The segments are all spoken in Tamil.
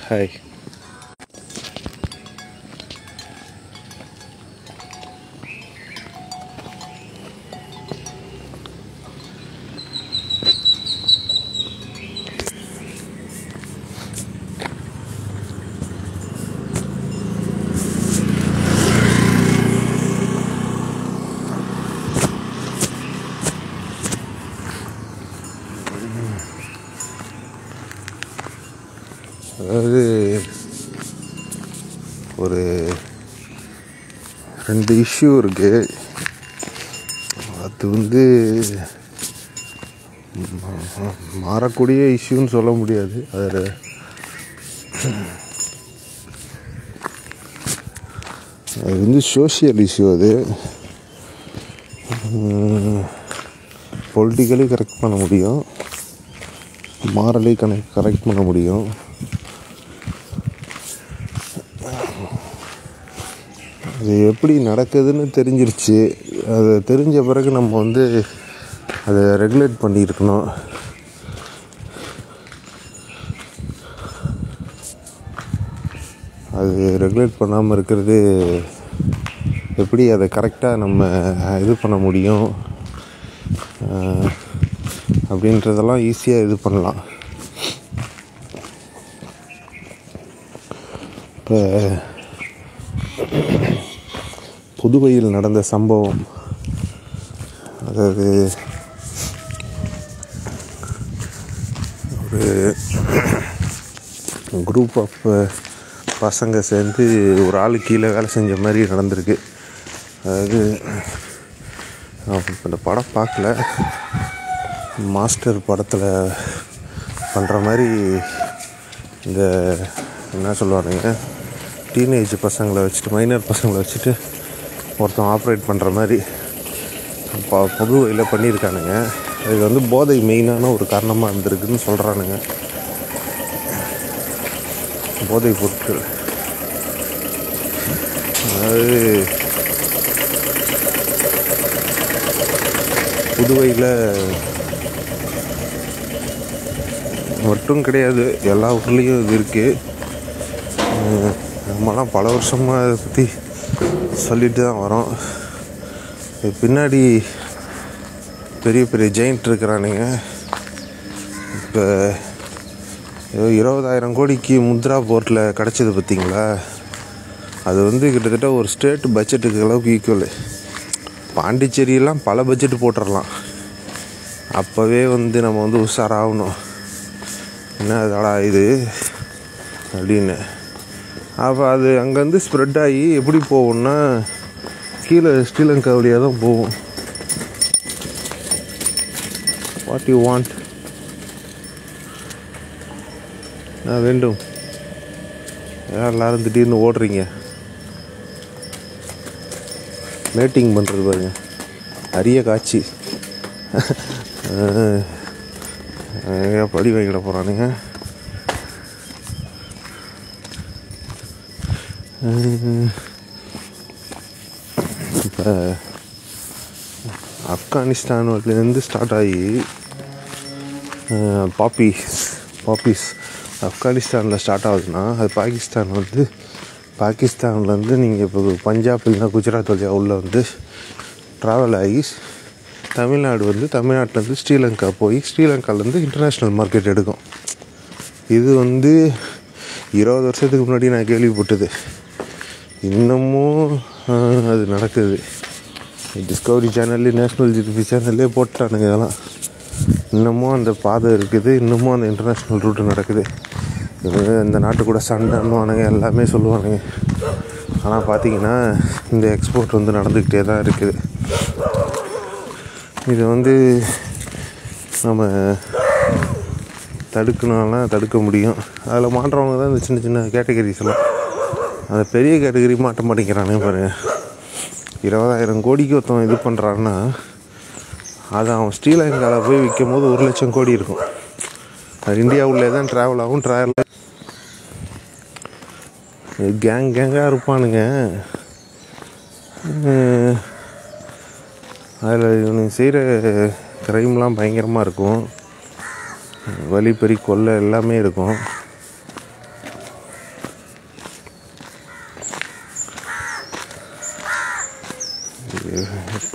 ஹாய். அதாவது ஒரு 2 இஷ்யூ இருக்குது. அது மாறக்கூடிய இஷ்யூன்னு சொல்ல முடியாது. அது சோஷியல் இஷ்யூ. அது பொலிட்டிக்கலி கரெக்ட் பண்ண முடியும், மாரலி கரெக்ட் பண்ண முடியும். அது எப்படி நடக்குதுன்னு தெரிஞ்சிருச்சு. அது தெரிஞ்ச பிறகு நம்ம அதை ரெகுலேட் பண்ணியிருக்கணும். அது ரெகுலேட் பண்ணாமல் இருக்கிறது எப்படி, அதை கரெக்டாக நம்ம இது பண்ண முடியும் அப்படின்றதெல்லாம் ஈஸியாக இது பண்ணலாம். இப்போ புதுவையில் நடந்த சம்பவம், அதாவது ஒரு குரூப் ஆஃப் பசங்க சேர்ந்து ஒரு ஆளு கீழே வேலை செஞ்ச மாதிரி நடந்திருக்கு. அதாவது இந்த படம் பார்க்கல, மாஸ்டர் படத்தில் பண்ணுற மாதிரி இந்த என்ன சொல்லுவானுங்க, டீனேஜ் பசங்களை வச்சுட்டு, மைனர் பசங்களை வச்சுட்டு ஒருத்தன் ஆப்ரேட் பண்ணுற மாதிரி புதுவையில் பண்ணியிருக்கானுங்க. இது போதை மெயினான ஒரு காரணமாக இருந்திருக்குன்னு சொல்கிறானுங்க. போதை பொருட்கள், அதாவது புதுவையில் மட்டும் கிடையாது, எல்லா ஊர்லேயும் இது இருக்குது. நம்மலாம் பல வருஷமாக அதை பற்றி சொல்லிட்டு தான் வரோம். பின்னாடி பெரிய பெரிய ஜெயிண்ட் இருக்கிறானுங்க. இப்போ 20,000 கோடிக்கு முத்ரா போர்ட்டில் கிடச்சது பார்த்திங்களா? அது கிட்டத்தட்ட ஒரு ஸ்டேட் பட்ஜெட்டுக்கு அளவுக்கு ஈக்குவல். பாண்டிச்சேரியெல்லாம் பல பட்ஜெட்டு போட்டுடலாம். அப்போவே நம்ம உஷாராகணும், என்ன அதடா இது அப்படின்னு. அப்போ அது அங்கேருந்து ஸ்ப்ரெட் ஆகி எப்படி போகும்னா கீழே ஸ்ரீலங்கா வழியாக தான் போகும். வாட் யூ வாண்ட் வேண்டும். எல்லாரும் திடீர்னு ஓடுறீங்க, மேட்டிங் பண்ணுறது பாருங்க, அரிய காட்சி. படி வாங்கிட போகிறானுங்க. இப்போ ஆப்கானிஸ்தான்லேருந்து ஸ்டார்ட் ஆகி பாப்பீஸ் ஆப்கானிஸ்தானில் ஸ்டார்ட் ஆகுதுன்னா, அது பாகிஸ்தான்லேருந்து நீங்கள் இப்போ பஞ்சாப் இல்லைன்னா குஜராத் வழியாக உள்ளே ட்ராவல் ஆகி தமிழ்நாடு தமிழ்நாட்டிலேருந்து ஸ்ரீலங்கா போய் ஸ்ரீலங்காலேருந்து இன்டர்நேஷ்னல் மார்க்கெட் எடுக்கும். இது 20 வருஷத்துக்கு முன்னாடி நான் கேள்விப்பட்டது. இன்னமும் அது நடக்குது. டிஸ்கவரி சேனல்லே, நேஷ்னல் ஜியோகிராஃபி சேனல்லே போட்டானுங்க இதெல்லாம். இன்னமும் அந்த பாதை இருக்குது, இன்னமும் அந்த இன்டர்நேஷ்னல் ரூட்டு நடக்குது. இந்த நாட்டு கூட சண்டைன்னுவானுங்க, எல்லாமே சொல்லுவானுங்க. ஆனால் பார்த்திங்கன்னா இந்த எக்ஸ்போர்ட் நடந்துக்கிட்டே தான் இருக்குது. இது நம்ம தடுக்கணும்னா தடுக்க முடியும். அதில் மாற்றவங்க தான் இந்த சின்ன சின்ன கேட்டகரிஸ் எல்லாம். அந்த பெரிய கேட்டகரி மாட்ட மாட்டேங்கிறானே பாருங்க. 20,000 கோடிக்கு ஒருத்தன் இது பண்ணுறான்னா, அது அவன் ஸ்ரீலங்காவில் போய் விற்கும் போது 1 லட்சம் கோடி இருக்கும். அது இந்தியாவுள்ளே தான் ட்ராவல் ஆகும். கேங்காக இருப்பானுங்க. அதில் இவனுக்கு செய்கிற க்ரைம்லாம் பயங்கரமாக இருக்கும். வழிப்பறி, கொள்ளை எல்லாமே இருக்கும்.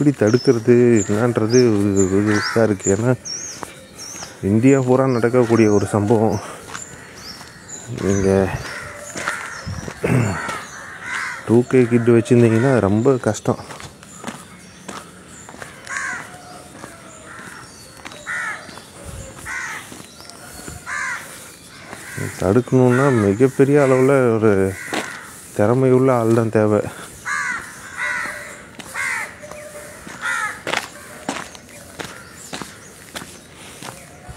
எப்படி தடுக்கிறது என்னன்றது இதாக இருக்குது. ஏன்னா இந்தியா பூரா நடக்கக்கூடிய ஒரு சம்பவம். நீங்கள் 2K கிட் வச்சுருந்தீங்கன்னா ரொம்ப கஷ்டம். தடுக்கணுன்னா மிகப்பெரிய அளவில் ஒரு திறமையுள்ள ஆள் தான் தேவை.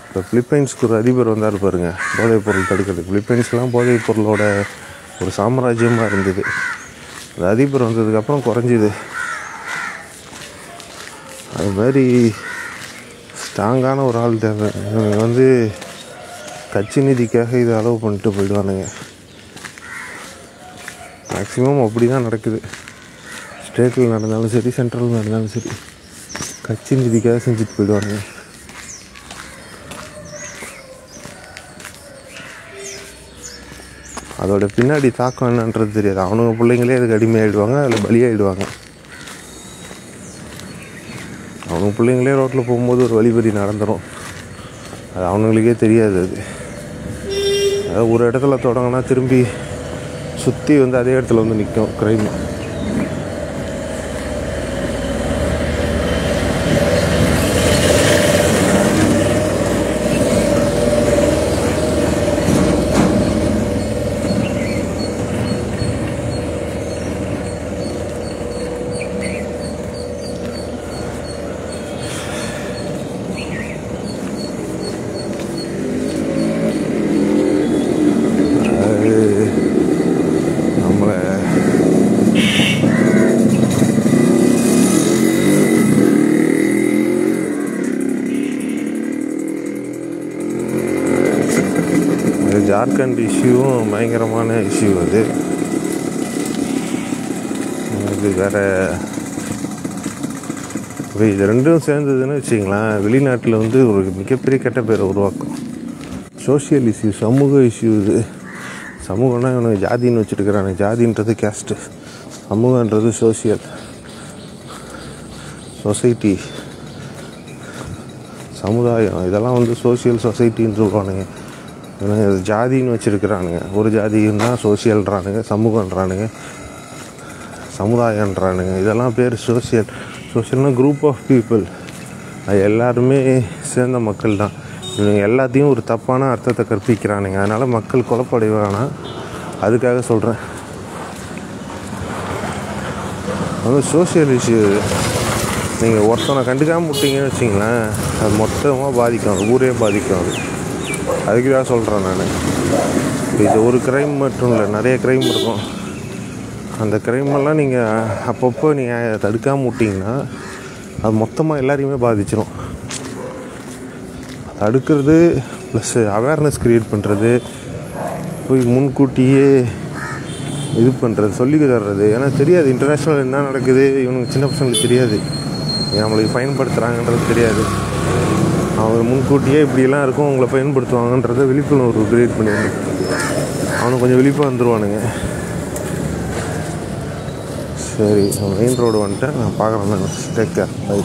இப்போ பிலிப்பைன்ஸுக்கு ஒரு அதிபர் வந்தார் பாருங்க, போதைப் பொருள் தடுக்கிறது. பிலிப்பைன்ஸ்லாம் போதைப் பொருளோட ஒரு சாம்ராஜ்யமாக இருந்தது. அந்த அதிபர் வந்ததுக்கப்புறம் குறைஞ்சிது. அது மாதிரி ஸ்ட்ராங்கான ஒரு ஆள் தேவை. இவங்க கட்சி நிதிக்காக இதை அலோவ் பண்ணிட்டு போயிடுவானுங்க. மேக்ஸிமம் அப்படி தான் நடக்குது. ஸ்டேட்டில் நடந்தாலும் சரி, சென்ட்ரலில் நடந்தாலும் சரி, கட்சி நிதிக்காக செஞ்சுட்டு போயிடுவானுங்க. அதோட பின்னாடி தாக்கம் என்னன்றது தெரியாது. அவனுங்க பிள்ளைங்களே அதுக்கு அடிமையாகிடுவாங்க, அதில் பலியாகிடுவாங்க. அவனுங்க பிள்ளைங்களே ரோட்டில் போகும்போது ஒரு வழிபறி நடந்துடும். அது அவனுங்களுக்கே தெரியாது. அது ஒரு இடத்துல தொடங்கினா திரும்பி சுற்றி அதே இடத்துல நிற்கும் க்ரைம். ஜார்க்கண்ட் இஷ்யூவும் பயங்கரமான இஷ்யூ. அது வேறு இது ரெண்டும் சேர்ந்ததுன்னு வச்சிங்களேன், வெளிநாட்டில் ஒரு மிகப்பெரிய கெட்ட பேரை உருவாக்கும். சோஷியல் இஷ்யூ, சமூக இஷ்யூ. இது சமூகம்னா இவனுக்கு ஜாதின்னு வச்சுருக்கிறானு. ஜாதின்றது கேஸ்ட்டு, சமூகன்றது சோசியல், சொசைட்டி, சமுதாயம். இதெல்லாம் சோசியல் சொசைட்டின்னு சொல்லுவானுங்க. ஜாதின்னு வச்சுருக்கிறானுங்க. ஒரு ஜாதின்னா சோசியல்ன்றானுங்க, சமூகன்றானுங்க, சமுதாயன்றானுங்க. இதெல்லாம் பேர் சோசியல். சோசியல்னால் குரூப் ஆஃப் பீப்புள். அது எல்லாருமே சேர்ந்த மக்கள் தான். இவங்க எல்லாத்தையும் ஒரு தப்பான அர்த்தத்தை கற்பிக்கிறானுங்க. அதனால் மக்கள் குழப்படைவானா, அதுக்காக சொல்கிறேன். Social issue. நீங்கள் ஒருத்தனை கண்டுக்காமல் விட்டீங்கன்னு வச்சிங்களேன், அது மொத்தமாக பாதிக்கும், அது ஊரே பாதிக்கும். அதுக்கு தான் சொல்கிறேன் நான். இது ஒரு க்ரைம் மட்டும் இல்லை, நிறைய க்ரைம் இருக்கும். அந்த க்ரைமெல்லாம் நீங்கள் அப்பப்போ நீங்கள் தடுக்காமல் விட்டிங்கன்னா அது மொத்தமாக எல்லாரையுமே பாதிச்சிடும். தடுக்கிறது ப்ளஸ் அவேர்னஸ் க்ரியேட் பண்ணுறது, போய் முன்கூட்டியே இது பண்ணுறது, சொல்லி தர்றது. ஏன்னா தெரியாது இன்டர்நேஷ்னல் என்ன நடக்குது. இவனுக்கு சின்ன பசங்களுக்கு தெரியாது, நம்மளுக்கு பயன்படுத்துகிறாங்கன்றது தெரியாது. அவங்க முன்கூட்டியே இப்படியெல்லாம் இருக்கும், உங்களை பயன்படுத்துவாங்கன்றதை விழிப்புணர்வு க்ரியேட் பண்ணிடணும். அவனுக்கு கொஞ்சம் விழிப்பாக வந்துடுவானுங்க. சரி, மெயின் ரோடு வந்துட்டேன், நான் பார்க்குறேன். Take care, by.